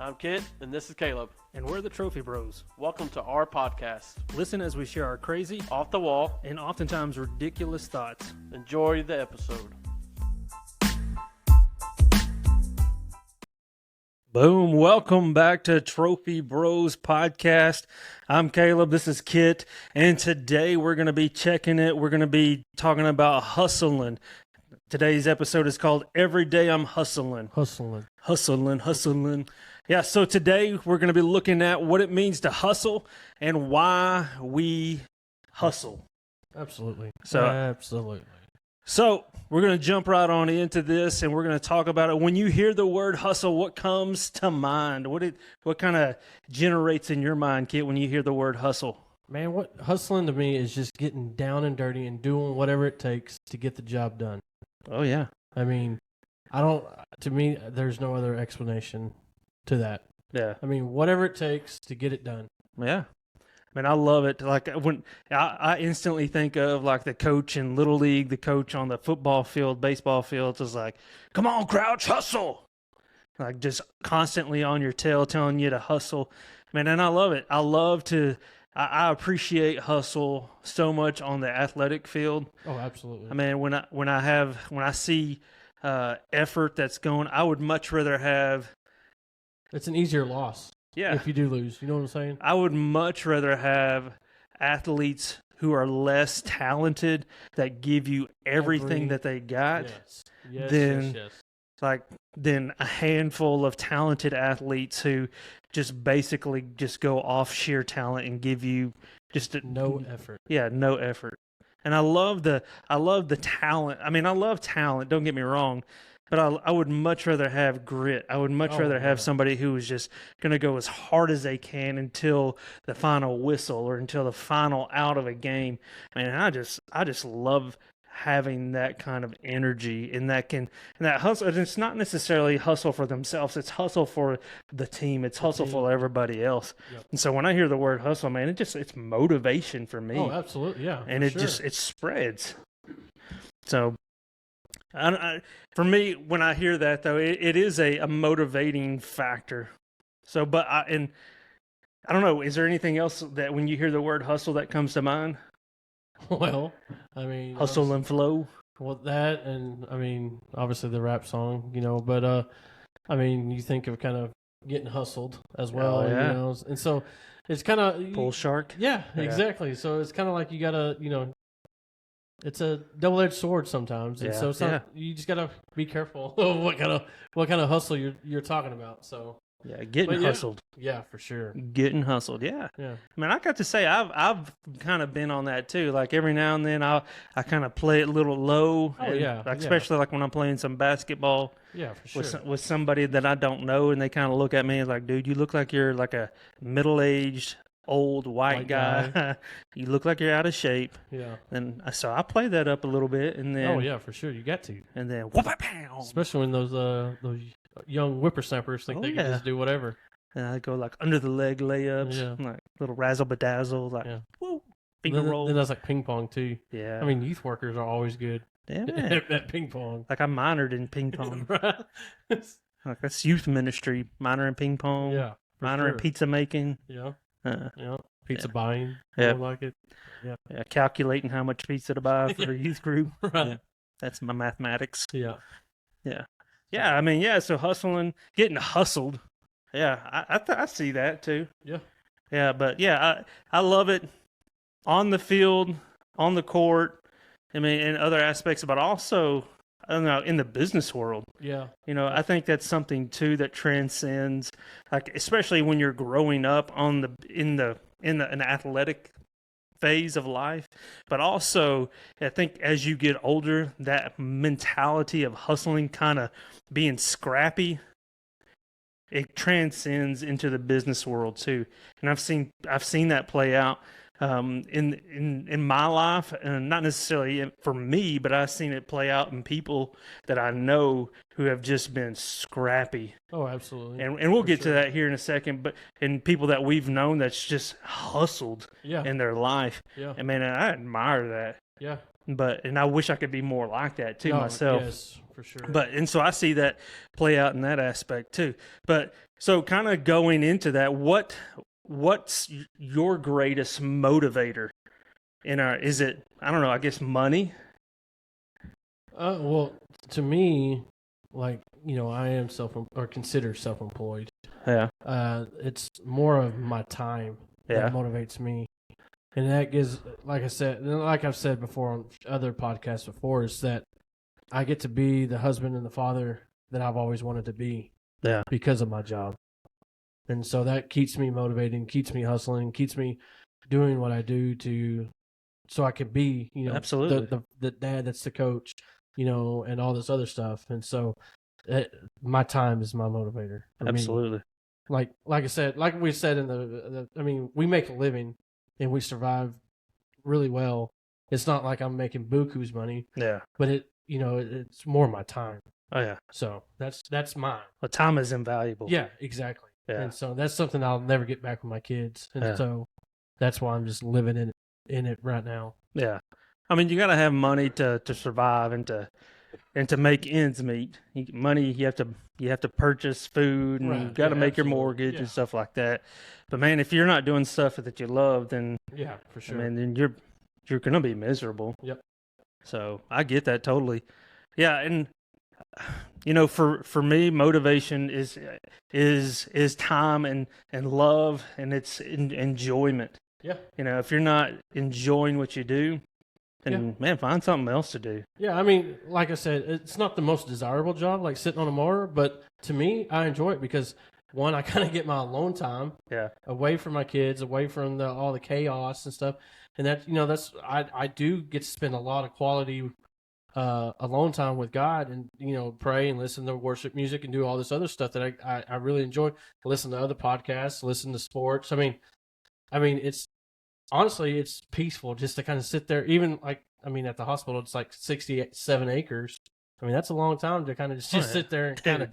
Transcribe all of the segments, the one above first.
I'm Kit, and this is Caleb. And we're the Trophy Bros. Welcome to our podcast. Listen as we share our crazy, Off the wall, and oftentimes ridiculous thoughts. enjoy the episode. Boom. Welcome back to Trophy Bros Podcast. I'm Caleb. This is Kit. And today we're going to be checking it. We're going to be talking about hustling. Today's episode is called Every Day I'm Hustling. Hustling. Yeah, so today we're going to be looking at what it means to hustle and why we hustle. Absolutely. So we're going to jump right on into this, and we're going to talk about it. When you hear the word hustle, what comes to mind? What kind of generates in your mind, Kit, when you hear the word hustle? Man, what hustling to me is just getting down and dirty and doing whatever it takes to get the job done. Oh, yeah. I mean, to me, there's no other explanation to that. Yeah. I mean, whatever it takes to get it done. Yeah. Man, I love it. Like when I instantly think of like the coach in Little League, the coach on the football field, baseball field. It's just like, come on, Crouch, hustle. Like just constantly on your tail telling you to hustle. Man, and I love it. I appreciate hustle so much on the athletic field. Oh, absolutely. I mean, when I see effort that's going, I would much rather have. It's an easier loss. Yeah. If you do lose, you know what I'm saying? I would much rather have athletes who are less talented that give you everything that they got than a handful of talented athletes who just basically just go off sheer talent and give you just no effort. Yeah, no effort. And I love the talent. I mean, I love talent, don't get me wrong. But I would much rather have grit. I would much rather have somebody who is just going to go as hard as they can until the final whistle or until the final out of a game. Man, I just love having that kind of energy and that hustle. And it's not necessarily hustle for themselves. It's hustle for the team. It's hustle for everybody else. Yep. And so when I hear the word hustle, man, it's motivation for me. Oh, absolutely, yeah. And it spreads. So. For me, when I hear that, though, it is a motivating factor. So, but I don't know, is there anything else that when you hear the word hustle that comes to mind? Well, I mean... Hustle and flow? Well, that, and, I mean, obviously the rap song, but, I mean, you think of kind of getting hustled as well, and so it's kind of... Bull shark? Yeah, exactly. So it's kind of like you got to, it's a double-edged sword sometimes, and so you just gotta be careful of what kind of hustle you're talking about. So getting hustled. Yeah, for sure. Getting hustled. Yeah. I mean, I got to say I've kind of been on that too. Like every now and then I kind of play it a little low. Oh yeah. Especially like when I'm playing some basketball. Yeah, for sure. With somebody that I don't know, and they kind of look at me and like, dude, you look like you're like a middle-aged old white guy. You look like you're out of shape. Yeah. And so I play that up a little bit, and then for sure, you got to. And then whoop-a-pow. Especially when those young whippersnappers think they can just do whatever. And I go like under the leg layups, like little razzle bedazzle, like woo, finger roll. Then that's like ping pong too. Yeah. I mean, youth workers are always good. Yeah. At ping pong. Like I minored in ping pong. Like that's youth ministry. Minor in ping pong. Yeah. Minor in pizza making. Yeah. Pizza buying. Yeah. Like it. Yeah. Calculating how much pizza to buy for a youth group. Right. Yeah. That's my mathematics. Yeah. Yeah. Yeah. I mean, so hustling, getting hustled. Yeah. I see that too. Yeah. Yeah. But I love it on the field, on the court. I mean, in other aspects, but also, I don't know, in the business world. Yeah. I think that's something too that transcends, like especially when you're growing up in an athletic phase of life, but also I think as you get older, that mentality of hustling, kind of being scrappy, it transcends into the business world too. And I've seen that play out in my life, and not necessarily for me, but I've seen it play out in people that I know who have just been scrappy. Oh, absolutely. And we'll get to that here in a second, but in people that we've known that's just hustled in their life. Yeah. And man, I admire that. Yeah. and I wish I could be more like that too No, myself. Yes, for sure. And so I see that play out in that aspect too. But so kind of going into that, what's your greatest motivator is it, I don't know, I guess money? Well, to me, like, I am considered self-employed. Yeah. It's more of my time Yeah. that motivates me. And that gives, like I've said before on other podcasts before, is that I get to be the husband and the father that I've always wanted to be. Yeah. Because of my job. And so that keeps me motivated, keeps me hustling, keeps me doing what I do so I could be, Absolutely. the dad that's the coach, and all this other stuff. And so my time is my motivator. Absolutely. Me. Like I said, like we said we make a living and we survive really well. It's not like I'm making buku's money. Yeah. But it's more my time. Oh yeah. So that's mine. Well, time is invaluable. Yeah, exactly. Yeah. And so that's something I'll never get back with my kids. And so that's why I'm just living in it right now. Yeah. I mean, you got to have money to survive and to make ends meet. Money, you have to purchase food, and you got to make your mortgage and stuff like that. But man, if you're not doing stuff that you love, then yeah, for sure. I mean, then you're going to be miserable. Yep. So I get that totally. Yeah, and for me, motivation is time and love, and it's enjoyment. Yeah. If you're not enjoying what you do, then man, find something else to do. Yeah, I mean, like I said, it's not the most desirable job, like sitting on a mower, but to me, I enjoy it because one, I kind of get my alone time. Yeah. Away from my kids, away from all the chaos and stuff, and I do get to spend a lot of quality alone time with God, and pray and listen to worship music and do all this other stuff that I really enjoy. Listen to other podcasts, listen to sports. I mean, it's honestly, it's peaceful just to kind of sit there. Even at the hospital, it's like 67 acres. I mean, that's a long time to kind of just sit there and kind of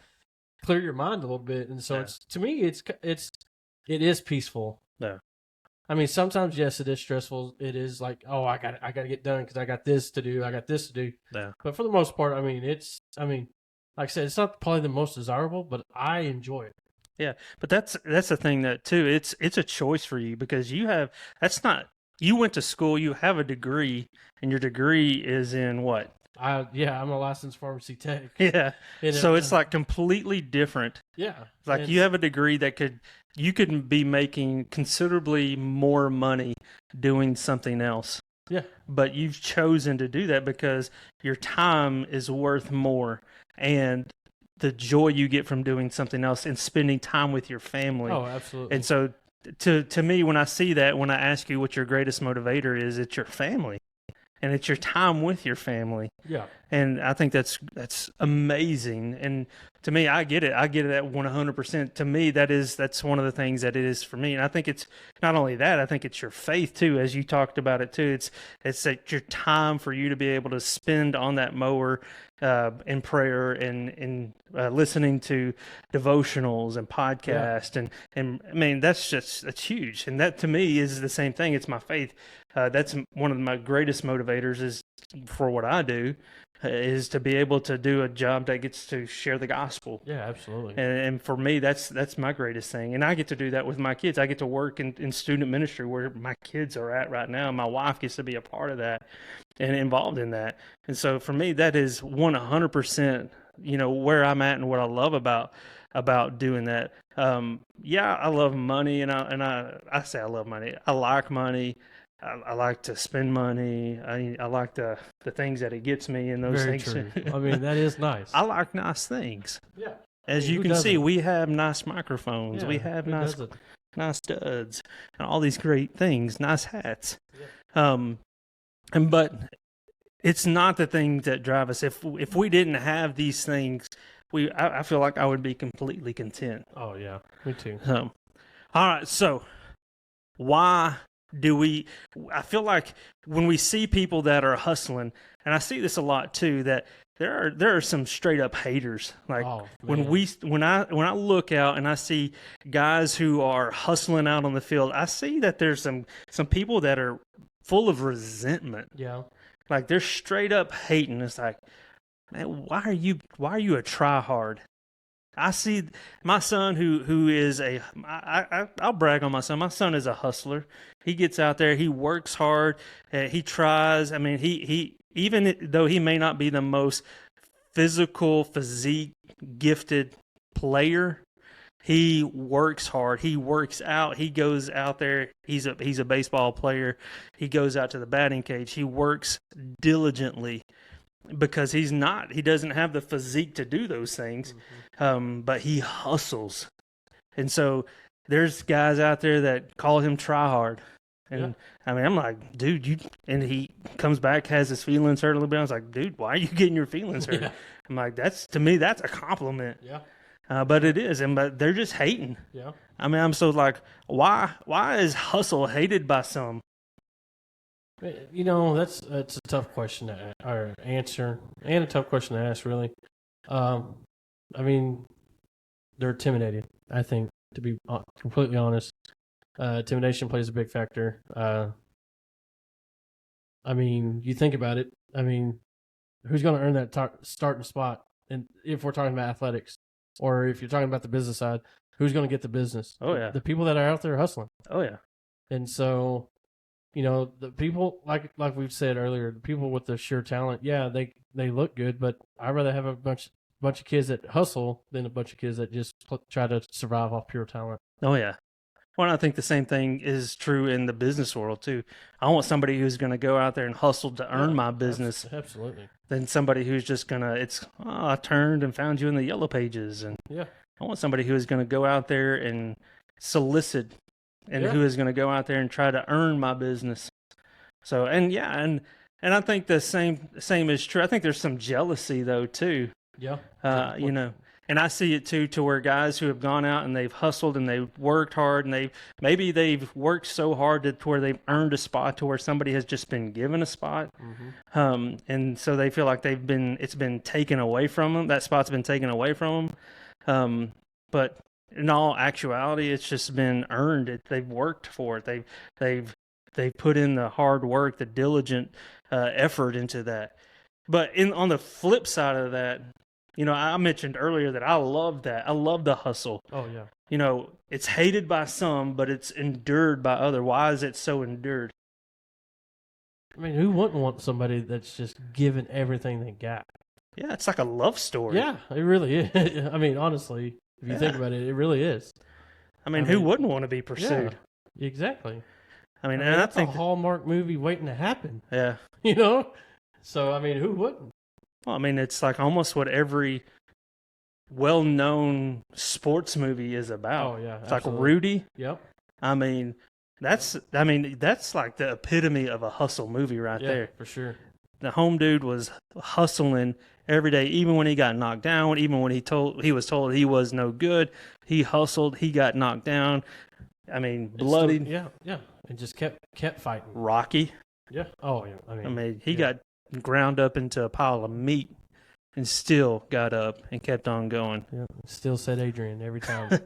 clear your mind a little bit. And so to me, it is peaceful. Yeah. I mean, sometimes, yes, it is stressful. It is like, oh, I got to get done because I got this to do. I got this to do. Yeah. But for the most part, like I said, it's not probably the most desirable, but I enjoy it. Yeah, but that's the thing that too. It's a choice for you because you went to school, you have a degree, and your degree is in what? I'm a licensed pharmacy tech. Yeah. So it's like completely different. Yeah. It's like you have a degree that you could be making considerably more money doing something else. Yeah. But you've chosen to do that because your time is worth more, and the joy you get from doing something else and spending time with your family. Oh, absolutely. And so to me, when I see that, when I ask you what your greatest motivator is, it's your family. And it's your time with your family. Yeah. And I think that's amazing. And to me, I get it. I get it at 100%. To me, that's one of the things that it is for me. And I think it's not only that, I think it's your faith too, as you talked about it too. It's like your time for you to be able to spend on that mower in prayer and listening to devotionals and podcasts. Yeah. And I mean, that's huge. And that to me is the same thing. It's my faith. That's one of my greatest motivators is for what I do is to be able to do a job that gets to share the gospel. Yeah, absolutely. And for me, that's my greatest thing. And I get to do that with my kids. I get to work in student ministry where my kids are at right now. My wife gets to be a part of that and involved in that. And so for me, that is 100%, where I'm at and what I love about doing that. I love money, and I say I love money. I like money. I like to spend money. I like the things that it gets me and those Very things. True. I mean, that is nice. I like nice things. Yeah. As you can see, we have nice microphones. Yeah, we have nice studs and all these great things, nice hats. Yeah. But it's not the things that drive us. If we didn't have these things, I feel like I would be completely content. Oh yeah, me too. All right, so why I feel like when we see people that are hustling, and I see this a lot too, that there are some straight up haters. Like when I look out and I see guys who are hustling out on the field, I see that there's some people that are full of resentment. Yeah. Like they're straight up hating. It's like, man, why are you a try hard? I see my son who is I'll brag on my son. My son is a hustler. He gets out there, he works hard, he tries. I mean, he even though he may not be the most physique gifted player, he works hard. He works out. He goes out there. He's a baseball player. He goes out to the batting cage. He works diligently because he doesn't have the physique to do those things. But he hustles. And so there's guys out there that call him try hard. And I mean, I'm like, dude, and he comes back, has his feelings hurt a little bit. I was like, dude, why are you getting your feelings hurt? Yeah. I'm like, to me, that's a compliment. Yeah. But it is, but they're just hating. Yeah. I mean, I'm so like, why is hustle hated by some? You know, that's a tough question or answer, and a tough question to ask, really. I mean, they're intimidated. I think, to be completely honest, intimidation plays a big factor. I mean, you think about it. I mean, who's going to earn that starting spot? And if we're talking about athletics, or if you're talking about the business side, who's going to get the business? Oh yeah, the people that are out there hustling. Oh yeah, and so, you know, the people like we've said earlier, the people with the sheer talent, yeah, they look good, but I'd rather have a bunch of kids that hustle than a bunch of kids that just try to survive off pure talent. Oh yeah. Well, I think the same thing is true in the business world too. I want somebody who's going to go out there and hustle to earn my business. Absolutely. Than somebody who's just going to, I turned and found you in the yellow pages. And I want somebody who is going to go out there and solicit and who is going to go out there and try to earn my business. So, and I think the same is true. I think there's some jealousy though too. Yeah. You know, and I see it too, to where guys who have gone out and they've hustled and they've worked hard and they've worked so hard to where they've earned a spot to where somebody has just been given a spot. And so they feel like it's been taken away from them. That spot's been taken away from them. But in all actuality, it's just been earned. They've worked for it. They've put in the hard work, the diligent effort into that. But on the flip side of that, you know, I mentioned earlier that I love that. I love the hustle. Oh, yeah. You know, it's hated by some, but it's endured by others. Why is it so endured? I mean, who wouldn't want somebody that's just given everything they got? Yeah, it's like a love story. Yeah, it really is. I mean, honestly, if you think about it, it really is. I mean, who wouldn't want to be pursued? Yeah, exactly. I mean, and that's a Hallmark movie waiting to happen. Yeah. You know? So, I mean, who wouldn't? Well, I mean, it's like almost what every well-known sports movie is about. Oh, yeah. It's like Rudy. Yep. I mean, that's like the epitome of a hustle movie right there. For sure. The home dude was hustling every day, even when he got knocked down, even when he was told he was no good. He hustled, he got knocked down. I mean, bloodied. Yeah. And just kept fighting. Rocky. Yeah. Oh, yeah. I mean, he got ground up into a pile of meat and still got up and kept on going. Yeah. Still said Adrian every time.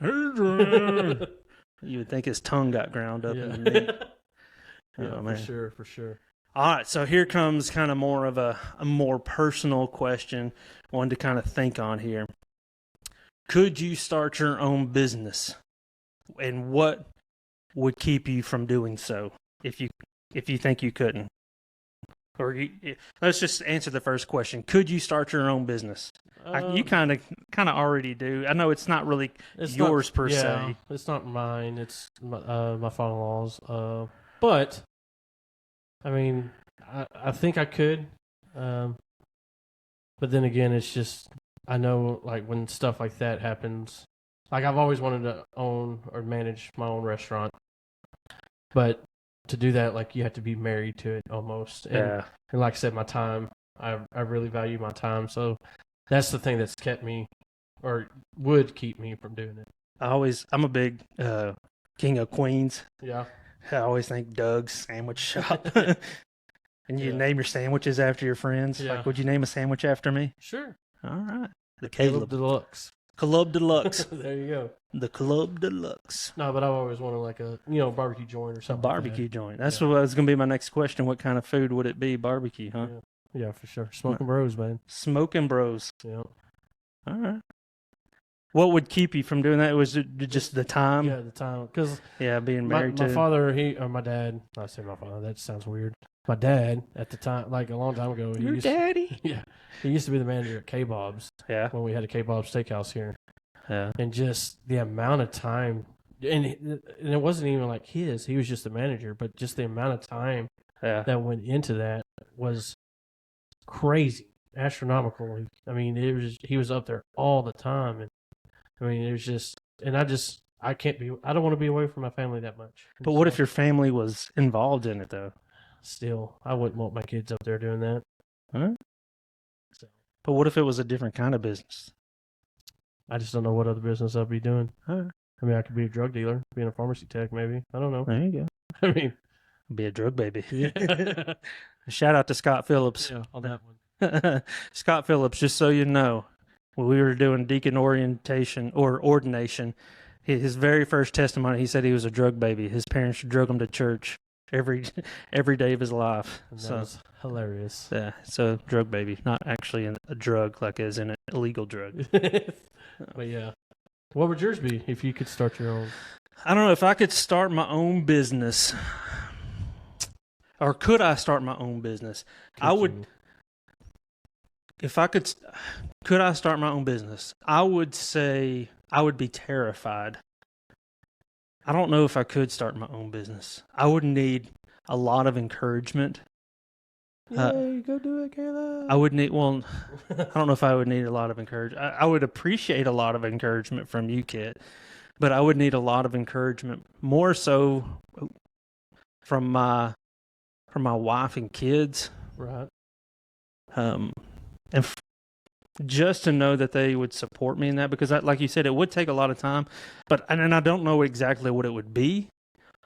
Adrian. You would think his tongue got ground up in the meat. Yeah, man. For sure. All right, so here comes kind of more of a more personal question, one to kind of think on here. Could you start your own business? And what would keep you from doing so if you think you couldn't? Or let's just answer the first question. Could you start your own business? You kind of already do. I know it's not really yours per se. It's not mine. It's my father-in-law's. But I mean, I think I could. But then again, it's just, I know, like, when stuff like that happens, like, I've always wanted to own or manage my own restaurant. But to do that, like, you have to be married to it almost. And like I said, my time, I really value my time. So that's the thing that's kept me, or would keep me from doing it. I'm a big King of Queens. Yeah. I always think Doug's Sandwich Shop. And you name your sandwiches after your friends. Yeah. Like, would you name a sandwich after me? Sure. All right. The Caleb Deluxe. Club Deluxe. There you go. The Club Deluxe. No, but I've always wanted like a barbecue joint or A something. barbecue joint. That's Yeah. what was going to be my next question. What kind of food would it be? Barbecue, huh? Yeah, for sure. Smoking Bros, man. Smoking Bros. Yeah. All right. What would keep you from doing that? Was it just the time? Yeah, at the time, because Being married my to. father, or my dad. I say my father. That sounds weird. My dad at the time, like a long time ago, Your daddy? he used to be the manager at K-Bob's Yeah. when we had a K-Bob steakhouse here, Yeah. and just the amount of time, and it wasn't even like his. He was just the manager, but just the amount of time Yeah. that went into that was crazy, astronomical. I mean, he was up there all the time, and I mean, it was just, and I don't want to be away from my family that much. But what if your family was involved in it, though? Still, I wouldn't want my kids up there doing that. Huh? So But what if it was a different kind of business? I just don't know what other business I'd be doing. All right. I mean, I could be a drug dealer, being a pharmacy tech, maybe. I don't know. There you go. I mean, Be a drug baby. yeah, Shout out to Scott Phillips. yeah, on that one. Scott Phillips, just so you know, when we were doing deacon orientation or ordination, his very first testimony, he said he was a drug baby. His parents drug him to church every day of his life. And that So was hilarious. yeah, so drug baby, not actually a drug like as in an illegal drug. But yeah, what would yours be if you could start your own? I don't know if I could start my own business, or could I start my own business? I would. If I could I start my own business? I would say I would be terrified. I don't know if I could start my own business. I would need a lot of encouragement. Yay, go do it, Caleb. I would need, well, I don't know if I would need a lot of encouragement. I would appreciate a lot of encouragement from you, Kit, but I would need a lot of encouragement, more so from my wife and kids. Right. Just to know that they would support me in that, because like you said, it would take a lot of time, and I don't know exactly what it would be.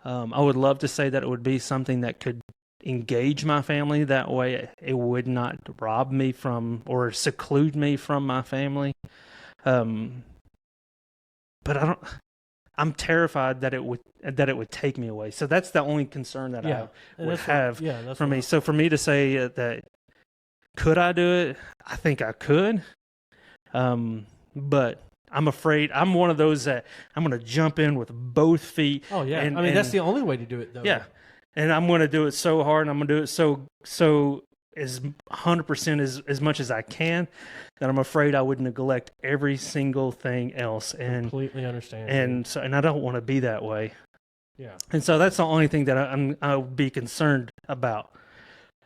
I would love to say that it would be something that could engage my family. That way it would not rob me from or seclude me from my family. But I'm terrified that it would take me away. So that's the only concern that I would have for me. So for me to say that, could I do it? I think I could. But I'm afraid I'm one of those that I'm going to jump in with both feet. Oh yeah. I mean, that's the only way to do it though. Yeah. And I'm going to do it so hard, and I'm going to do it so as 100% as much as I can, that I'm afraid I would neglect every single thing else. And completely understand. And I don't want to be that way. Yeah. And so that's the only thing that I would be concerned about.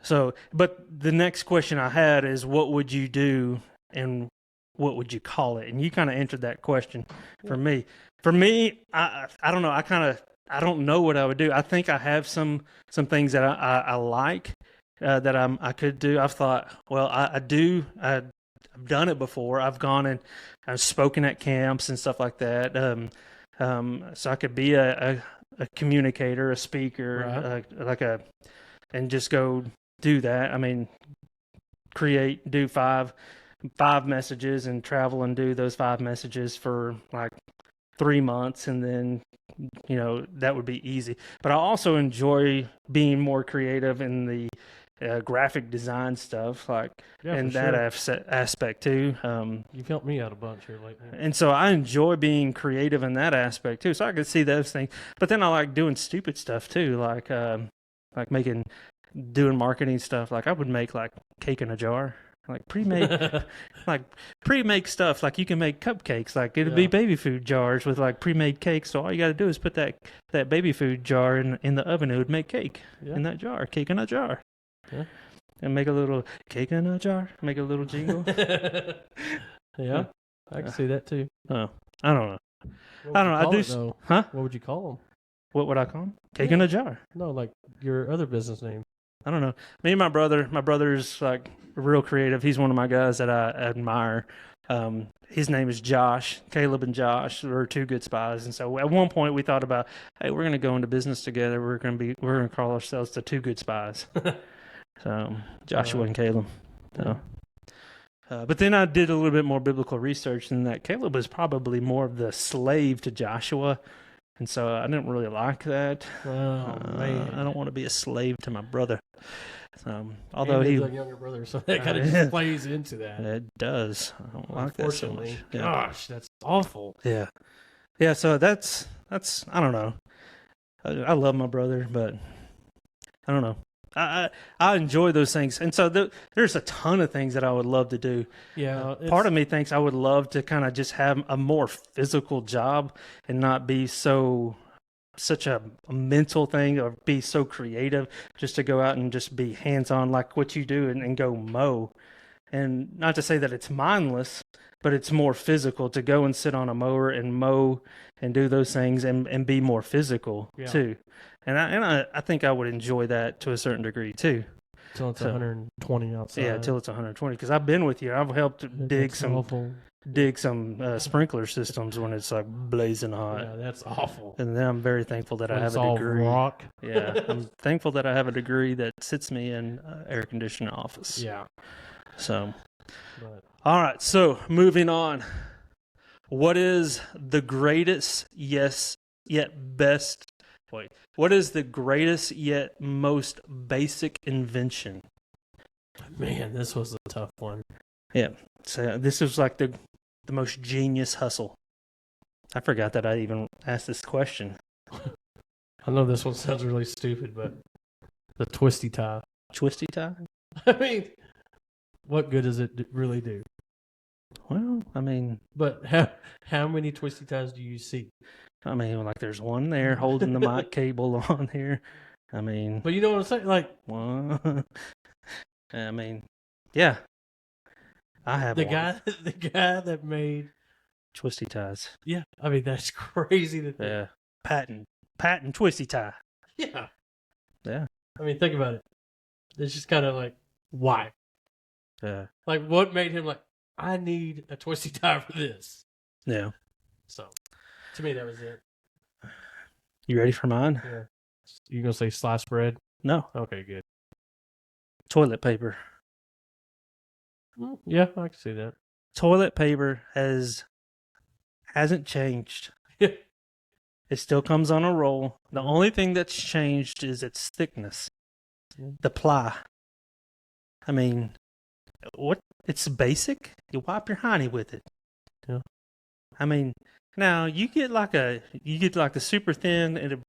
So, but the next question I had is, what would you do and what would you call it? And you kind of answered that question for me. For me, I don't know. I don't know what I would do. I think I have some things that I like that I could do. I've thought, well, I've done it before. I've gone and I've spoken at camps and stuff like that. So I could be a communicator, a speaker, right. And just go do that. I mean, do five messages and travel and do those 5 messages for like 3 months, and then that would be easy. But I also enjoy being more creative in the graphic design stuff, that aspect too. You've helped me out a bunch here lately, and so I enjoy being creative in that aspect too. So I could see those things, but then I like doing stupid stuff too, like doing marketing stuff. Like I would make like cake in a jar. Like pre-made stuff. Like you can make cupcakes. Like it'd be baby food jars with like pre-made cakes. So all you got to do is put that baby food jar in the oven. It would make cake in that jar. Cake in a jar. Yeah. And make a little cake in a jar. Make a little jingle. Yeah, I can see that too. Oh, I don't know. I don't know. I do. Huh? What would you call them? What would I call them? Cake in a jar. No, like your other business name. I don't know. Me and my brother's like real creative. He's one of my guys that I admire. His name is Josh. Caleb and Josh were 2 good spies. And so at one point we thought about, hey, we're going to go into business together. We're going to call ourselves the 2 good spies. So Joshua and Caleb. So, But then I did a little bit more biblical research, and that Caleb was probably more of the slave to Joshua, and so I didn't really like that. Oh man, I don't want to be a slave to my brother. Although Although he, a younger brother, so that kind of just plays into that. it does. I don't like that so much. Unfortunately, Yeah. gosh, that's awful. Yeah. So that's I don't know. I love my brother, but I don't know. I enjoy those things, and so there's a ton of things that I would love to do. Yeah, Part of me thinks I would love to kind of just have a more physical job and not be such a mental thing, or be so creative, just to go out and just be hands-on like what you do and go mow. And not to say that it's mindless, but it's more physical to go and sit on a mower and mow and do those things and be more physical too. And I think I would enjoy that to a certain degree too. Till it's 120 outside. Yeah, till it's 120. Because I've been with you. I've helped dig some sprinkler systems when it's like blazing hot. Yeah, that's awful. And then I'm very thankful that I have a degree. Rock. Yeah, I'm thankful that I have a degree that sits me in an air conditioning office. Yeah. So, But all right. So moving on. What is the greatest yet best? Wait. What is the greatest yet most basic invention? man, this was a tough one. Yeah. So this was like the most genius hustle. I forgot that I even asked this question. I know this one sounds really stupid, but the twisty tie. Twisty tie? I mean, what good does it really do? Well, I mean, But how many twisty ties do you see? like there's one there holding the mic cable on here. I mean, But you know what I'm saying? Like one. I mean, yeah. I have the one. guy that made. Twisty ties. Yeah, I mean that's crazy to think. Yeah. Patent twisty tie. Yeah. Yeah. I mean, think about it. It's just kind of like, why? Yeah. Like, what made him like, I need a twisty tie for this? Yeah. So, to me, that was it. You ready for mine? Yeah. You gonna say sliced bread? No. Okay, good. Toilet paper. Yeah, I can see that. Toilet paper hasn't changed. Yeah. It still comes on a roll. The only thing that's changed is its thickness. The ply. I mean, what? It's basic. You wipe your hiney with it. Yeah. I mean, now you get like the super thin, and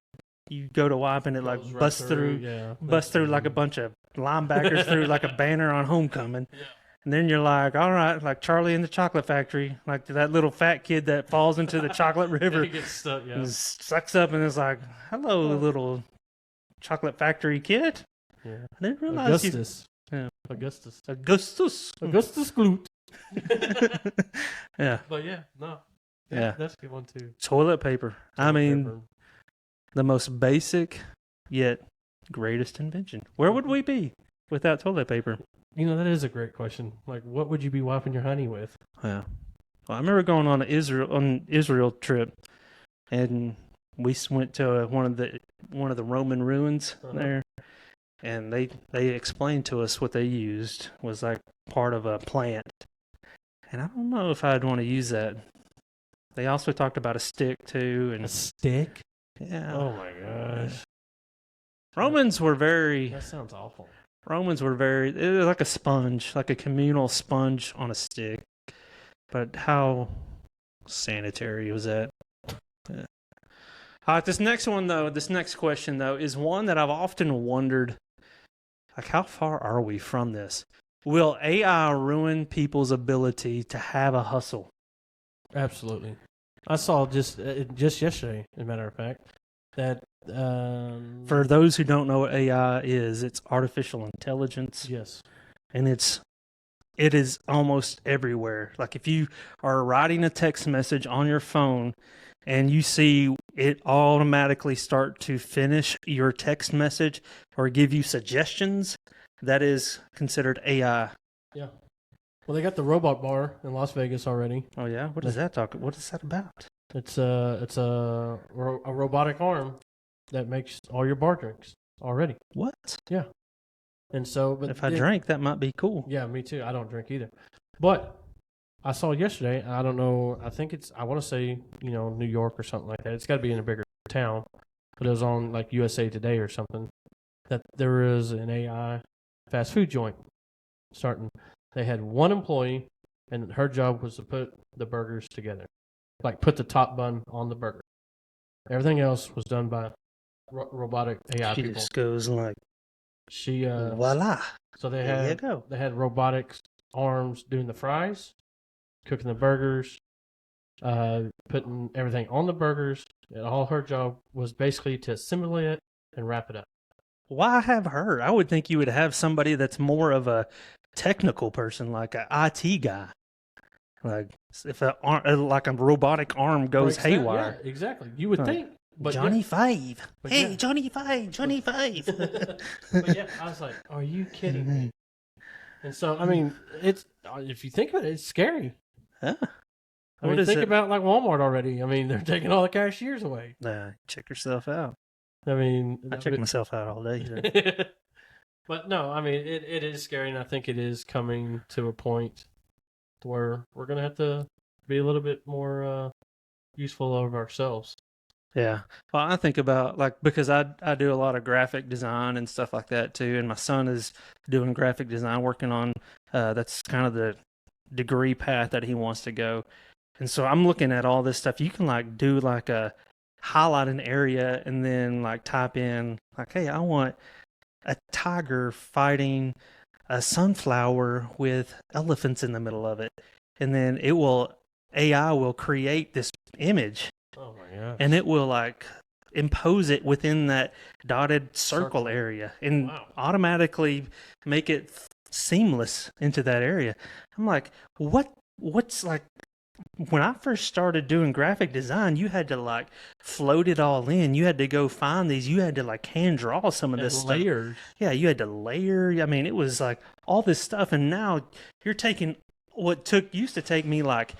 you go to wipe and it like Goes right busts through, Yeah, busts through like a bunch of linebackers through like a banner on homecoming. Yeah. And then you're like, all right, like Charlie in the Chocolate Factory, like that little fat kid that falls into the chocolate river. He gets stuck. Yeah. And sucks up and is like, hello, little chocolate factory kid. Yeah. I didn't realize Augustus. Yeah. Augustus. Augustus Gloot. Yeah. But yeah, no. Yeah. That's a good one too. Toilet paper. I mean, Pepper. the most basic yet greatest invention. Where would we be without toilet paper? You know, that is a great question. Like, what would you be wiping your honey with? Yeah. Well, I remember going on an Israel trip, and we went to one of the Roman ruins there, and they explained to us what they used was like part of a plant, and I don't know if I'd want to use that. They also talked about a stick too, and A stick? yeah. Oh my gosh. Romans were very. That sounds awful. It was like a sponge, like a communal sponge on a stick. But how sanitary was that? Yeah. All right, this next question, though, is one that I've often wondered, like, how far are we from this? Will AI ruin people's ability to have a hustle? Absolutely. I saw just yesterday, as a matter of fact, that For those who don't know what AI is, it's artificial intelligence. yes, And it is almost everywhere. Like if you are writing a text message on your phone and you see it automatically start to finish your text message or give you suggestions, that is considered AI. yeah. Well, they got the robot bar in Las Vegas already. Oh yeah, what is that about? It's a robotic arm that makes all your bar drinks already. What? And so, but If I drank, that might be cool. yeah, me too. I don't drink either. But I saw yesterday. I don't know. I think I want to say New York or something like that. It's got to be in a bigger town. But it was on like USA Today or something that there is an AI fast food joint starting. They had one employee, and her job was to put the burgers together, like put the top bun on the burger. Everything else was done by robotic AI She people. just goes like, She voila. So There you go. they had robotic arms doing the fries, cooking the burgers, putting everything on the burgers, and all her job was basically to assimilate it and wrap it up. Why have her? I would think you would have somebody that's more of a technical person, like an IT guy. Like if like a robotic arm goes Breaks down- haywire. Yeah, exactly. You would Huh. think. But Johnny yeah, Five. but Hey, yeah. Johnny Five, Johnny Five. But yeah, I was like, "Are you kidding me?" And so, I mean, it's if you think of it, it's scary. Huh. I What mean, is think it? about like Walmart already. I mean, they're taking all the cashiers away. Check yourself out. I mean, I check myself out all day. So. but no, I mean, it is scary, and I think it is coming to a point where we're gonna have to be a little bit more useful of ourselves. Yeah. Well, I think about like because I do a lot of graphic design and stuff like that too, and my son is doing graphic design, working on that's kind of the degree path that he wants to go. And so I'm looking at all this stuff. You can like do like a highlight an area and then like type in like, hey, I want a tiger fighting a sunflower with elephants in the middle of it. And then AI will create this image Oh my gosh! and it will like impose it within that dotted circle area and Wow. automatically make it seamless into that area. I'm like, what's like when I first started doing graphic design, you had to like float it all in. You had to go find these. You had to like hand draw some of And this stuff. layers. Yeah, you had to layer. I mean, it was like all this stuff, and now you're taking what used to take me like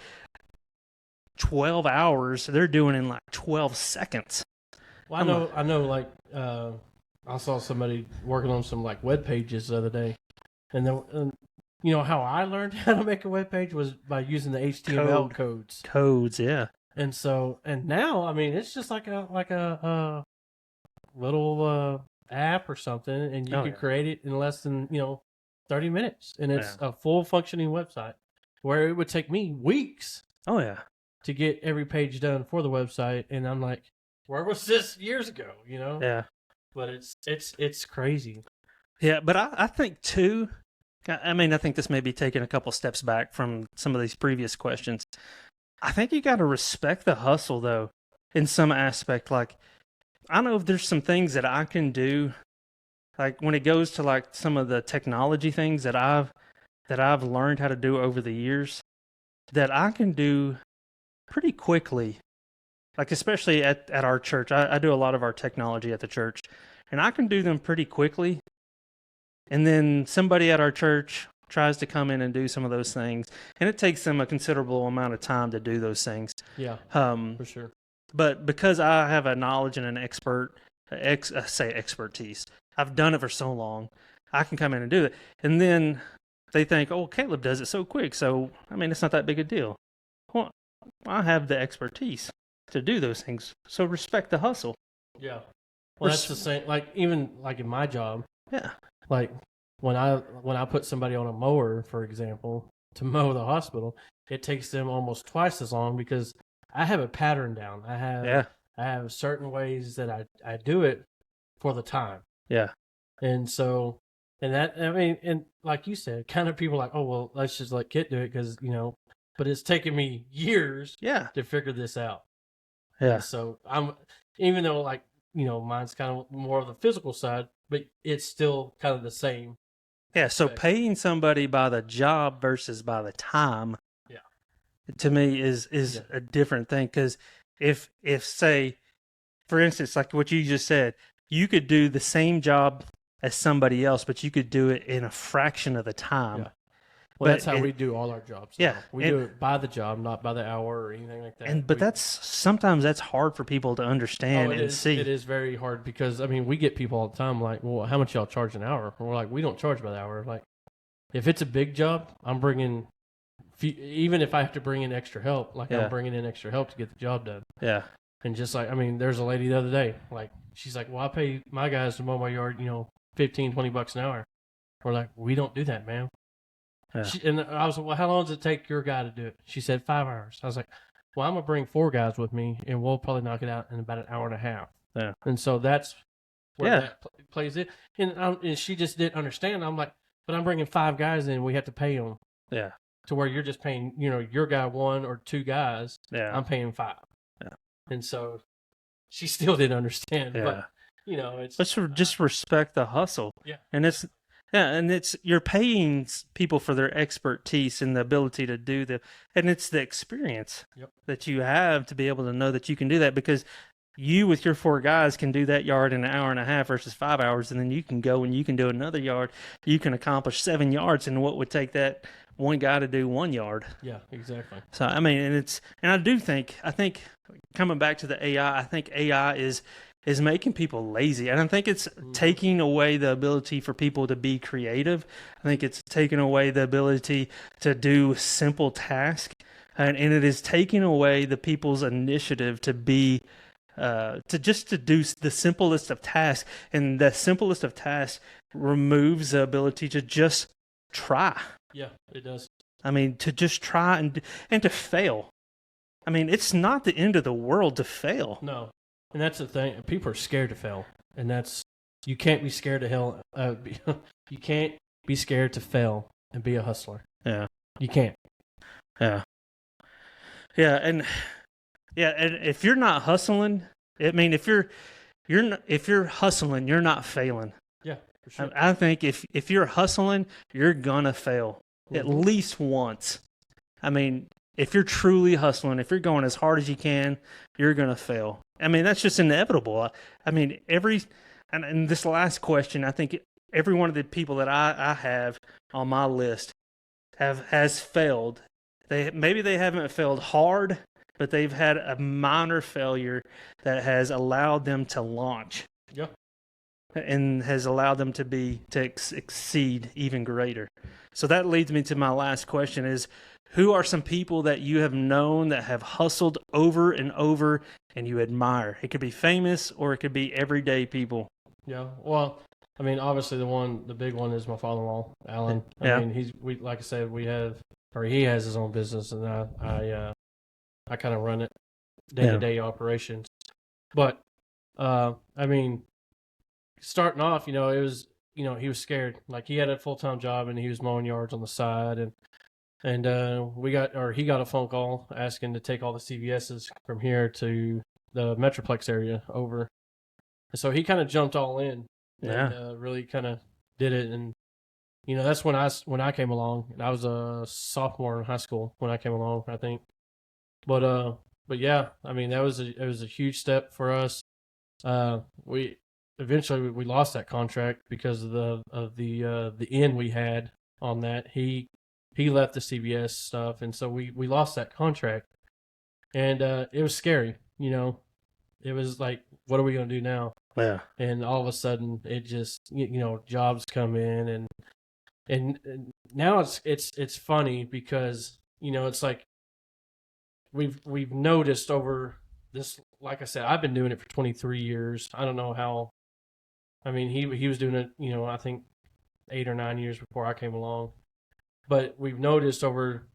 12 hours. They're doing in like 12 seconds. Well, I know. Like, I saw somebody working on some like web pages the other day, and you know how I learned how to make a web page was by using the HTML codes. Codes, yeah. And so, and now, I mean, it's just like a little app or something, and you can create it in less than 30 minutes, and it's a full functioning website. Where it would take me weeks. Oh yeah. To get every page done for the website, and I'm like, where was this years ago? Yeah. But it's crazy. Yeah, but I think too. I mean, I think this may be taking a couple steps back from some of these previous questions. I think you got to respect the hustle, though, in some aspect. Like, I know if there's some things that I can do, like when it goes to like some of the technology things that I've learned how to do over the years, that I can do pretty quickly. Like especially at our church, I do a lot of our technology at the church, and I can do them pretty quickly. And then somebody at our church tries to come in and do some of those things, and it takes them a considerable amount of time to do those things. Yeah, for sure. But because I have a knowledge and an expertise, I've done it for so long, I can come in and do it. And then they think, oh, Caleb does it so quick, so I mean, it's not that big a deal. Well, I have the expertise to do those things, so respect the hustle. Yeah. Well, that's the same. Like even like in my job. Yeah. Like when I put somebody on a mower, for example, to mow the hospital, it takes them almost twice as long because I have a pattern down. I have certain ways that I do it for the time. Yeah. And so, and that, I mean, and like you said, kind of people are like, oh, well, let's just let Kit do it because, but it's taken me years to figure this out. Yeah. And so even though like, mine's kind of more of the physical side, but it's still kind of the same. Yeah. So paying somebody by the job versus by the time, to me is a different thing. Because if say, for instance, like what you just said, you could do the same job as somebody else, but you could do it in a fraction of the time. Yeah. Well, that's how we do all our jobs. Yeah, now. We do it by the job, not by the hour or anything like that. But sometimes that's hard for people to understand and see. It is very hard because I mean we get people all the time like, well, how much y'all charge an hour? And we're like, we don't charge by the hour. Like, if it's a big job, I'm bringing even if I have to bring in extra help, like Yeah. I'm bringing in extra help to get the job done. Yeah. And just like, I mean, there's a lady the other day, like, she's like, well, I pay my guys to mow my yard, $15-20 an hour. We're like, we don't do that, man. Yeah. And I was like, well, how long does it take your guy to do it? She said 5 hours. I was like, well, I'm going to bring 4 guys with me, and we'll probably knock it out in about an hour and a half. Yeah. And so that's where Yeah. that plays it. And she just didn't understand. I'm like, but I'm bringing 5 guys in. We have to pay them. Yeah. To where you're just paying, your guy 1 or 2 guys. Yeah. I'm paying 5. Yeah. And so she still didn't understand. Yeah. But, it's. Let's just respect the hustle. Yeah. And it's you're paying people for their expertise and the ability to do and it's the experience that you have to be able to know that you can do that, because you with your 4 guys can do that yard in an hour and a half versus 5 hours, and then you can go and you can do another yard. You can accomplish 7 yards in what would take that one guy to do 1 yard. Yeah, exactly. So I mean, and I think coming back to the AI, I think AI is making people lazy. I don't think it's taking away the ability for people to be creative. I think it's taking away the ability to do simple tasks, and it is taking away the people's initiative to be to do the simplest of tasks. And the simplest of tasks removes the ability to just try. Yeah, it does. I mean, to just try and to fail. I mean, it's not the end of the world to fail. No. And that's the thing. People are scared to fail. And you can't be scared to hell. You can't be scared to fail and be a hustler. Yeah. You can't. Yeah. Yeah. And if you're not hustling, I mean, if you're hustling, you're not failing. Yeah, for sure. I think if you're hustling, you're gonna fail at least once. I mean, if you're truly hustling, if you're going as hard as you can, you're gonna fail. I mean, that's just inevitable. I mean, and this last question, I think every one of the people that I have on my list has failed. Maybe they haven't failed hard, but they've had a minor failure that has allowed them to launch. Yeah. And has allowed them to exceed even greater. So that leads me to my last question is, who are some people that you have known that have hustled over and over and you admire? It could be famous or it could be everyday people. Yeah. Well, I mean, obviously the big one is my father-in-law, Alan. I mean, like I said, he has his own business, and I kind of run it day-to-day operations. But, I mean, starting off, it was, he was scared. Like, he had a full-time job and he was mowing yards on the side, and he got a phone call asking to take all the CVSs from here to the Metroplex area over. And so he kind of jumped all in and really kind of did it. And, that's when I came along, and I was a sophomore in high school when I came along, I think. But yeah, I mean, it was a huge step for us. We eventually lost that contract because of the end we had on that. He left the CBS stuff, and so we lost that contract, and it was scary. It was like, what are we going to do now? Yeah. And all of a sudden, it just jobs come in, and now it's funny because it's like we've noticed over this. Like I said, I've been doing it for 23 years. I don't know how. I mean, he was doing it, I think 8 or 9 years before I came along. But we've noticed over,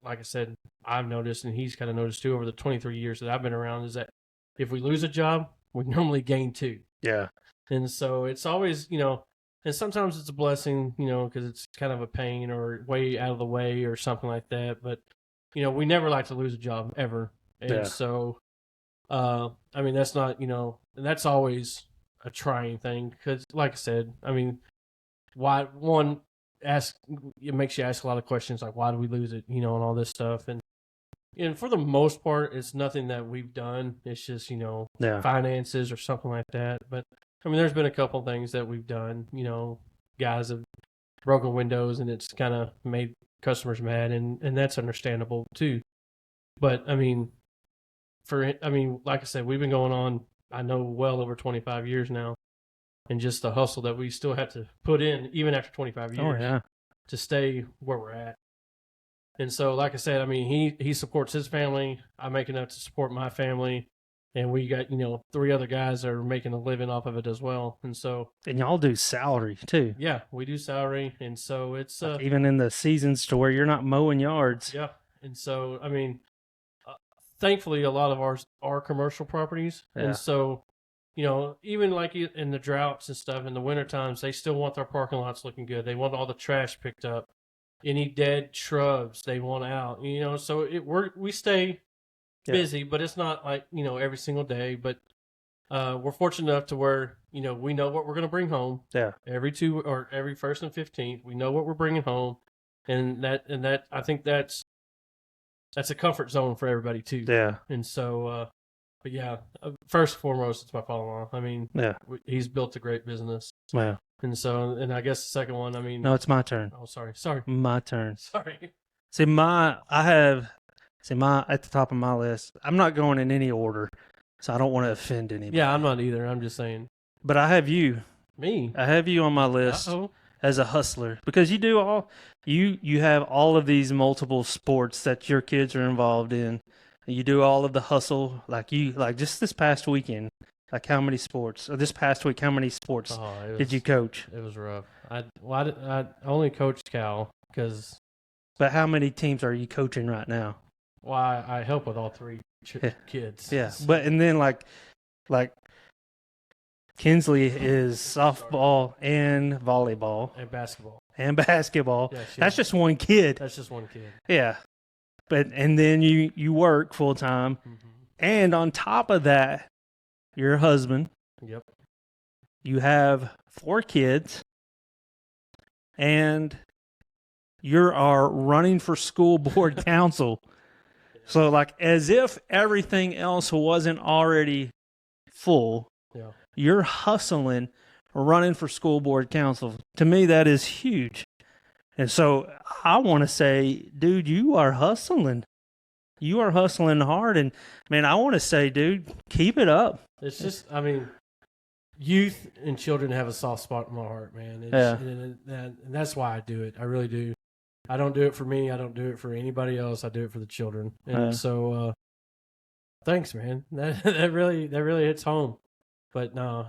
like I said, I've noticed, and he's kind of noticed too, over the 23 years that I've been around, is that if we lose a job, we normally gain 2. Yeah. And so it's always, and sometimes it's a blessing, because it's kind of a pain or way out of the way or something like that. But, we never like to lose a job ever. And so, I mean, that's not, and that's always a trying thing because, like I said, I mean, it makes you ask a lot of questions like, why do we lose it, and all this stuff. And for the most part, it's nothing that we've done. It's just, finances or something like that. But I mean, there's been a couple things that we've done, guys have broken windows and it's kind of made customers mad, and that's understandable too. But I mean, like I said, we've been going on, I know, well over 25 years now. And just the hustle that we still have to put in, even after 25 years, to stay where we're at. And so, like I said, I mean, he supports his family. I make enough to support my family, and we got 3 other guys that are making a living off of it as well. And so, And y'all do salary too. yeah, we do salary, and so it's Like even in the seasons to where you're not mowing yards. yeah. And so, I mean, uh, thankfully, a lot of ours are commercial properties, Yeah. and so. Even like in the droughts and stuff in the winter times, they still want their parking lots looking good. They want all the trash picked up. Any dead shrubs they want out. So we stay busy, but it's not like every single day. But we're fortunate enough to where we know what we're going to bring home. Yeah. Every 1st and 15th, we know what we're bringing home, and that I think that's a comfort zone for everybody too. Yeah. And so. But yeah, first and foremost, it's my father-in-law. I mean, Yeah. He's built a great business. Wow. And so, and I guess the second one, I mean. No, it's my turn. Oh, sorry. My turn. Sorry. See, my at the top of my list. I'm not going in any order, so I don't want to offend anybody. Yeah, I'm not either. I'm just saying. But I have you. Me? I have you on my list as a hustler because you have all of these multiple sports that your kids are involved in. You do all of the hustle, like just this past weekend. Like how many sports? Or this past week, how many sports did you coach? It was rough. I only coached Cal because. But how many teams are you coaching right now? Well, I help with all 3 kids. Yeah, but and then like Kinsley is softball and volleyball and basketball. Yeah, that's just one kid. That's just one kid. Yeah, and then you work full time, and on top of that, your husband. Yep. You have 4 kids, and you are running for school board council. So, like, as if everything else wasn't already full, you're hustling, running for school board council. To me, that is huge. And so I want to say, dude, you are hustling. You are hustling hard. And, man, I want to say, dude, keep it up. It's just, I mean, youth and children have a soft spot in my heart, man. And that's why I do it. I really do. I don't do it for me. I don't do it for anybody else. I do it for the children. And so, thanks, man. That really hits home. But no,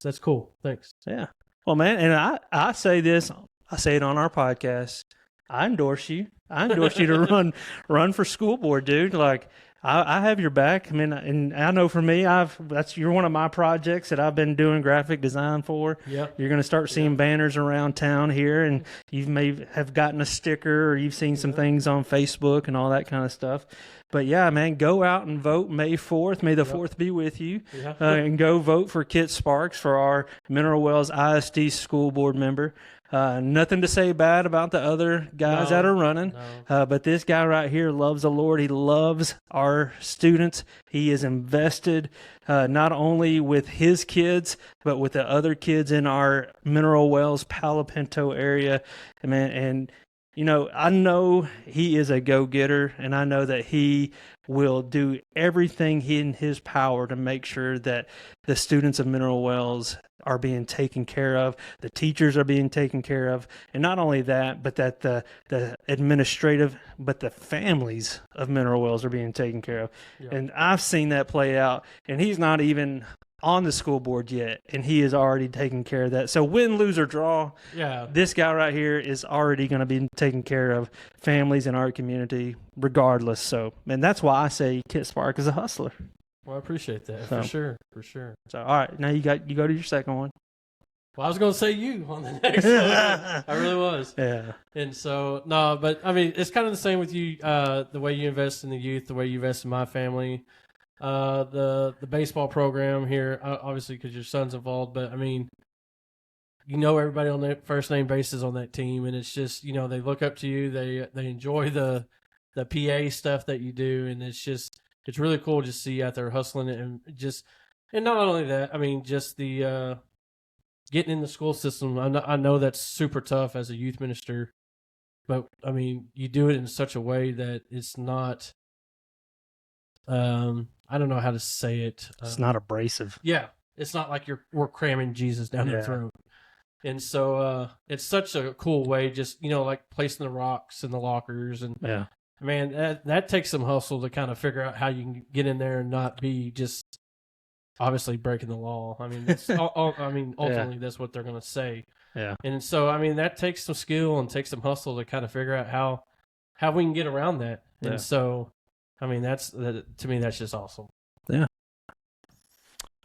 that's cool. Thanks. Yeah. Well, man, and I say this. I say it on our podcast. I endorse you. I endorse you to run for school board, dude. Like I have your back. I mean, and I know for me, you're one of my projects that I've been doing graphic design for. Yeah. You're going to start seeing banners around town here, and you may have gotten a sticker, or you've seen some things on Facebook and all that kind of stuff. But yeah, man, go out and vote May 4th. May the 4th be with you. Yeah. And go vote for Kit Sparks for our Mineral Wells ISD school board member. Nothing to say bad about the other guys that are running. No. But this guy right here loves the Lord. He loves our students. He is invested not only with his kids, but with the other kids in our Mineral Wells, Palo Pinto area. And I know he is a go-getter, and I know that he will do everything in his power to make sure that the students of Mineral Wells are being taken care of, the teachers are being taken care of, and not only that, but that the administrative, but the families of Mineral Wells are being taken care of. Yeah. And I've seen that play out, and he's not even on the school board yet, and he is already taking care of that. So win, lose, or draw, this guy right here is already going to be taking care of families in our community regardless. So, and that's why I say Kit Spark is a hustler. Well, I appreciate that. For sure. So, all right, now you go to your second one. Well, I was going to say you on the next one. I really was. Yeah. And so, no, but I mean, it's kind of the same with you, the way you invest in the youth, the way you invest in my family. The baseball program here, obviously because your son's involved, but I mean, everybody on that first name basis on that team, and it's just they look up to you, they enjoy the PA stuff that you do, and it's really cool to see you out there hustling and not only that, I mean just the getting in the school system. I know that's super tough as a youth minister, but I mean you do it in such a way that it's not. I don't know how to say it. It's not abrasive. Yeah, it's not like we're cramming Jesus down their throat. And so it's such a cool way, just like placing the rocks in the lockers, and Yeah. man, that takes some hustle to kind of figure out how you can get in there and not be just obviously breaking the law. I mean, ultimately that's what they're going to say. Yeah. And so, I mean, that takes some skill and takes some hustle to kind of figure out how we can get around that. Yeah. And so, I mean, to me, that's just awesome.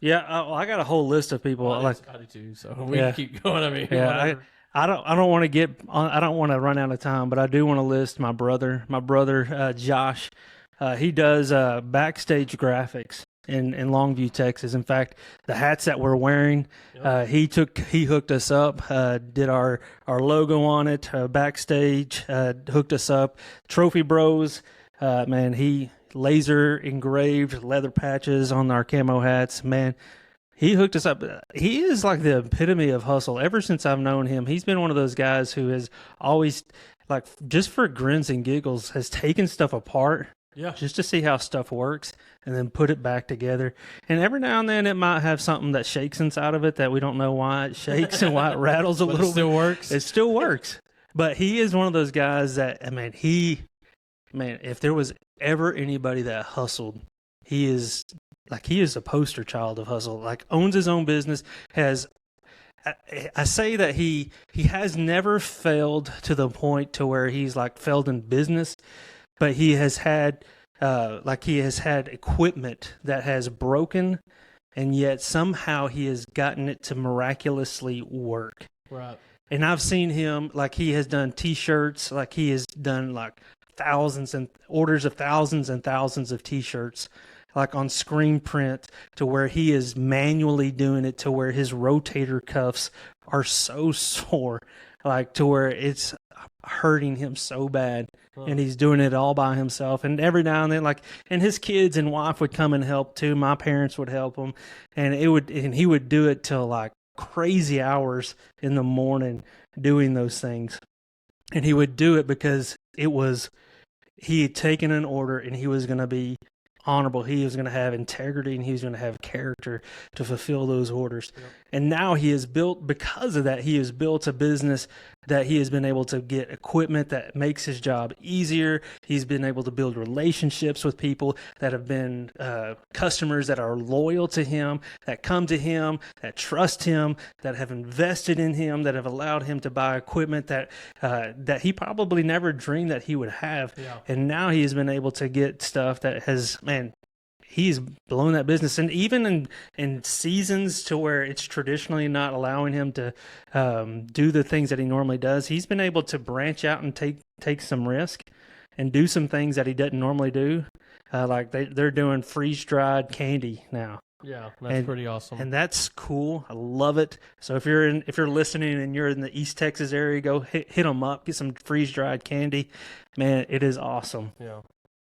Yeah, I got a whole list of people. Well, like, I do too. So we can keep going. I mean, whatever. I don't want to I don't want to run out of time, but I do want to list my brother. My brother Josh, he does backstage graphics in Longview, Texas. In fact, the hats that we're wearing, he hooked us up, did our logo on it, backstage, hooked us up. Trophy Bros, man, he laser engraved leather patches on our camo hats. Man, he hooked us up. He is like the epitome of hustle. Ever since I've known him, he's been one of those guys who has always, like, just for grins and giggles, has taken stuff apart. Yeah. Just to see how stuff works and then put it back together. And every now and then it might have something that shakes inside of it that we don't know why it shakes and why it rattles a But little it still bit. works. It still works. But he is one of those guys that, if there was ever anybody that hustled, he is a poster child of hustle. Like, owns his own business, I say that he has never failed to the point to where he's like failed in business, but he has had equipment that has broken, and yet somehow he has gotten it to miraculously work. Right. And I've seen him, like, he has done T-shirts, like he has done like thousands and orders of thousands and thousands of T-shirts, like on screen print, to where he is manually doing it to where his rotator cuffs are so sore, like to where it's hurting him so bad. And he's doing it all by himself. And every now and then, and his kids and wife would come and help too. My parents would help him, and he would do it till like crazy hours in the morning doing those things. And he would do it because he had taken an order and he was going to be honorable. He was going to have integrity and he was going to have character to fulfill those orders. Yep. And now because of that, he has built a business that he has been able to get equipment that makes his job easier. He's been able to build relationships with people that have been customers that are loyal to him, that come to him, that trust him, that have invested in him, that have allowed him to buy equipment that he probably never dreamed that he would have. Yeah. And now he has been able to get stuff that has, he's blown that business. And even in seasons to where it's traditionally not allowing him to do the things that he normally does, he's been able to branch out and take some risk and do some things that he doesn't normally do. Like they're doing freeze-dried candy now. Yeah, that's pretty awesome. And that's cool. I love it. So if you're listening and you're in the East Texas area, go hit them up, get some freeze-dried candy. Man, it is awesome. Yeah.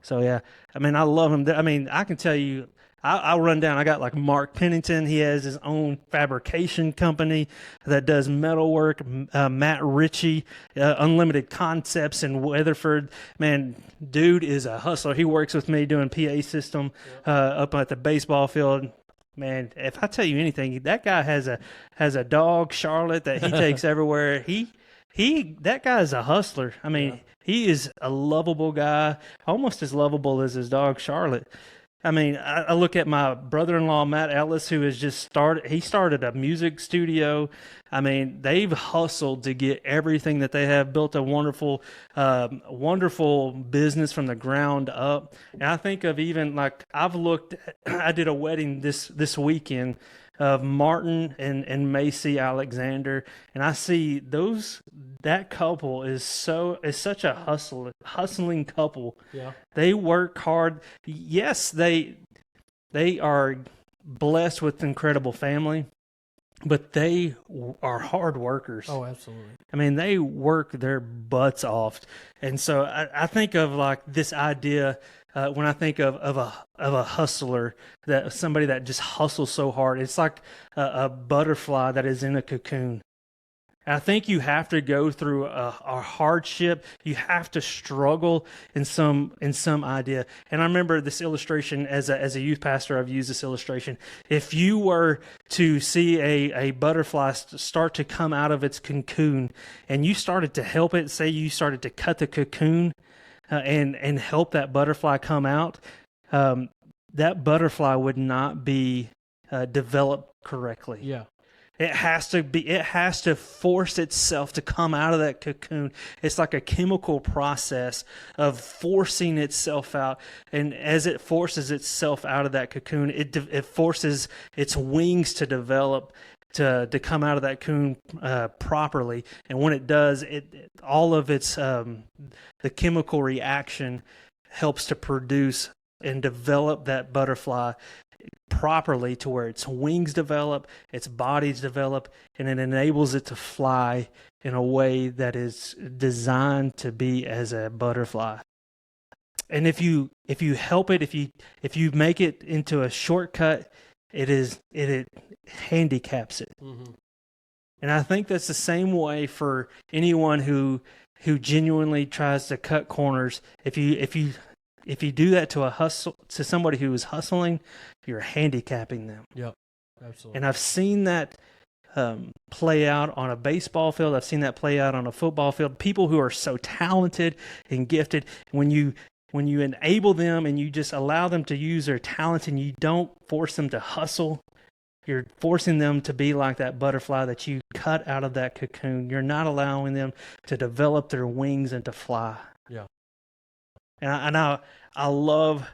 So, yeah, I love him. I can tell you, I'll run down. I got like Mark Pennington. He has his own fabrication company that does metalwork. Matt Ritchie, Unlimited Concepts in Weatherford. Man, dude is a hustler. He works with me doing PA system up at the baseball field. Man, if I tell you anything, that guy has a dog, Charlotte, that he takes everywhere. That guy is a hustler. He is a lovable guy, almost as lovable as his dog, Charlotte. I look at my brother-in-law, Matt Ellis, who has he started a music studio. They've hustled to get everything that they have, built a wonderful, wonderful business from the ground up. And I think of even I did a wedding this weekend of Martin and Macy Alexander, and I see that couple is such a hustling couple. Yeah. They work hard. Yes, they are blessed with incredible family, but they are hard workers. Oh, absolutely. They work their butts off. And so I think of like this idea when I think of a hustler, that somebody that just hustles so hard. It's like a butterfly that is in a cocoon. And I think you have to go through a hardship. You have to struggle in some idea. And I remember this illustration as a youth pastor. I've used this illustration. If you were to see a butterfly start to come out of its cocoon, and you started to help it, say you started to cut the cocoon and help that butterfly come out, that butterfly would not be developed correctly. Yeah. It has to force itself to come out of that cocoon. It's like a chemical process of forcing itself out. And as it forces itself out of that cocoon, it forces its wings to develop, to come out of that cocoon properly. And when it does, all of its the chemical reaction helps to produce and develop that butterfly properly to where its wings develop, its bodies develop, and it enables it to fly in a way that is designed to be as a butterfly. And if you help it, if you make it into a shortcut, it handicaps it. Mm-hmm. And I think that's the same way for anyone who genuinely tries to cut corners. If you do that to somebody who is hustling, you're handicapping them. Yep, absolutely. And I've seen that play out on a baseball field. I've seen that play out on a football field. People who are so talented and gifted, when you enable them and you just allow them to use their talents and you don't force them to hustle, you're forcing them to be like that butterfly that you cut out of that cocoon. You're not allowing them to develop their wings and to fly. Yeah. And I love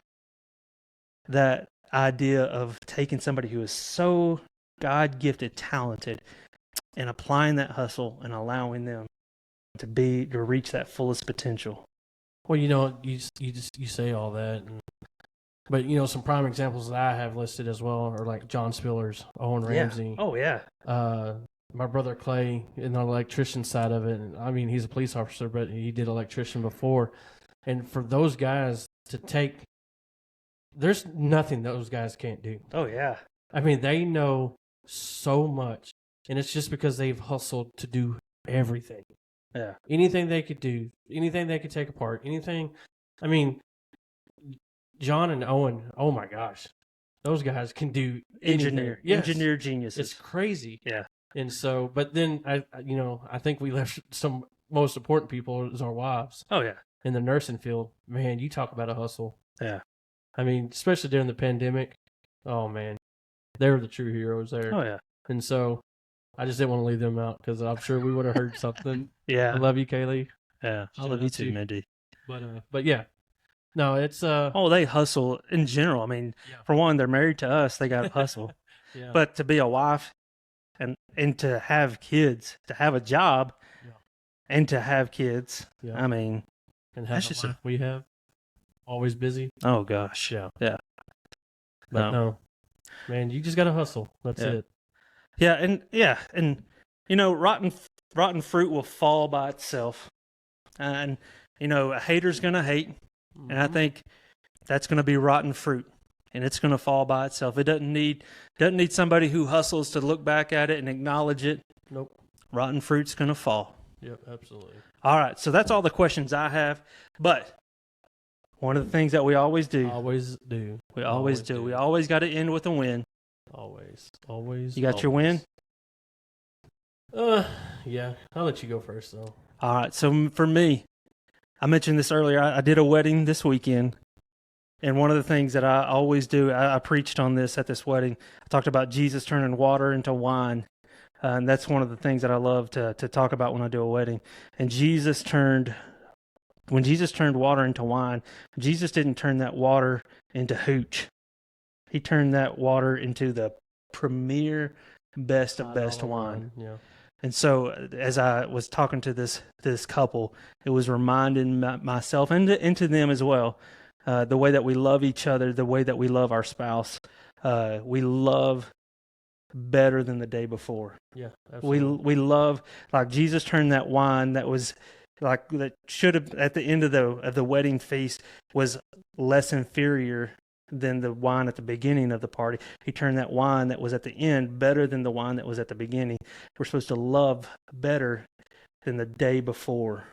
that idea of taking somebody who is so God-gifted, talented, and applying that hustle and allowing them to reach that fullest potential. Well, you say all that, but some prime examples that I have listed as well are like John Spillers, Owen Ramsey. Yeah. Oh yeah. My brother Clay in the electrician side of it. And I mean, he's a police officer, but he did electrician before. And for those guys to take, there's nothing those guys can't do. Oh yeah. I mean, they know so much, and it's just because they've hustled to do everything. Yeah. Anything they could do, anything they could take apart, anything. I mean, John and Owen, oh my gosh, those guys can do anything. Engineer geniuses. It's crazy. Yeah. And so, but then I think we left some most important people is our wives. Oh yeah. In the nursing field, man, you talk about a hustle. Yeah. I mean, especially during the pandemic. Oh man, they were the true heroes there. Oh yeah. And so, I just didn't want to leave them out because I'm sure we would have heard something. Yeah. I love you, Kaylee. Yeah. I love you too, Mindy. But yeah, no, it's Oh, they hustle in general. I mean, for one, they're married to us. They got to hustle. Yeah. But to be a wife and to have kids, to have a job, and to have kids. Yeah. I mean, and have the life we have, always busy. Oh gosh. Yeah. Yeah. But no, man, you just got to hustle. That's it. Yeah, and rotten fruit will fall by itself, and a hater's gonna hate, and I think that's gonna be rotten fruit, and it's gonna fall by itself. It doesn't need somebody who hustles to look back at it and acknowledge it. Nope. Rotten fruit's gonna fall. Yep, absolutely. All right, so that's all the questions I have, but one of the things that we always do. Always do. We always do. We always got to end with a win. Always. You got your win? Yeah. I'll let you go first, though. All right. So for me, I mentioned this earlier. I did a wedding this weekend. And one of the things that I always do, I preached on this at this wedding. I talked about Jesus turning water into wine. And that's one of the things that I love to talk about when I do a wedding. And when Jesus turned water into wine, Jesus didn't turn that water into hooch. He turned that water into the premier, best of best wine. Yeah. And so, as I was talking to this couple, it was reminding myself and to them as well, the way that we love each other, the way that we love our spouse. We love better than the day before. Yeah, absolutely. We love, like Jesus turned that wine that was like that should have at the end of the wedding feast was less inferior than the wine at the beginning of the party. He turned that wine that was at the end better than the wine that was at the beginning. We're supposed to love better than the day before.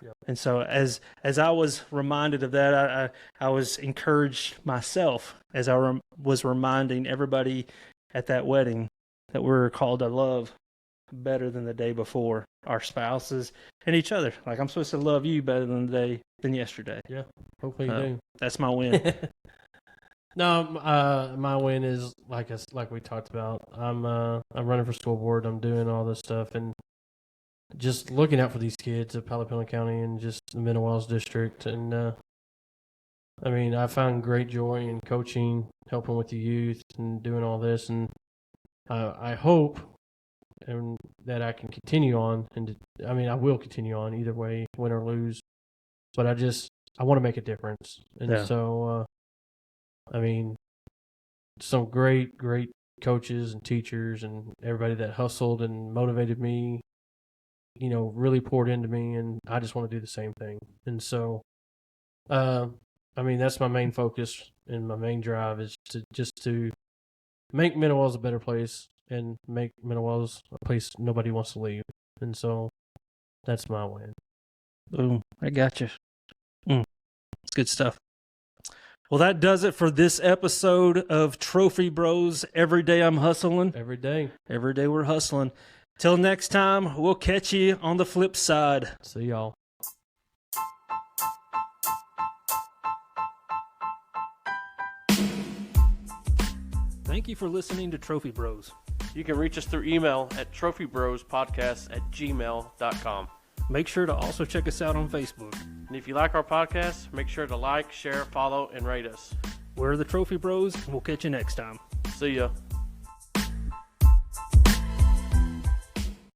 Yep. And so as I was reminded of that, I was encouraged myself as I was reminding everybody at that wedding that we're called to love better than the day before, our spouses and each other. Like, I'm supposed to love you better than yesterday. Yeah, hopefully you do. That's my win. No, my win is like we talked about. I'm running for school board. I'm doing all this stuff and just looking out for these kids of Pelican County and just the Middle Wells district. And I mean, I found great joy in coaching, helping with the youth, and doing all this. And I hope and that I can continue on. And I mean, I will continue on either way, win or lose. But I want to make a difference. And so, I mean, some great coaches and teachers and everybody that hustled and motivated me, you know, really poured into me, and I just want to do the same thing. And so, I mean, that's my main focus and my main drive is to make Middle Wells a better place and make Middle Wells a place nobody wants to leave. And so, that's my win. Boom. I got you. It's good stuff. Well, that does it for this episode of Trophy Bros. Every day I'm hustling. Every day. Every day we're hustling. Till next time, we'll catch you on the flip side. See y'all. Thank you for listening to Trophy Bros. You can reach us through email at trophybrospodcast@gmail.com. Make sure to also check us out on Facebook. And if you like our podcast, make sure to like, share, follow, and rate us. We're the Trophy Bros, and we'll catch you next time. See ya.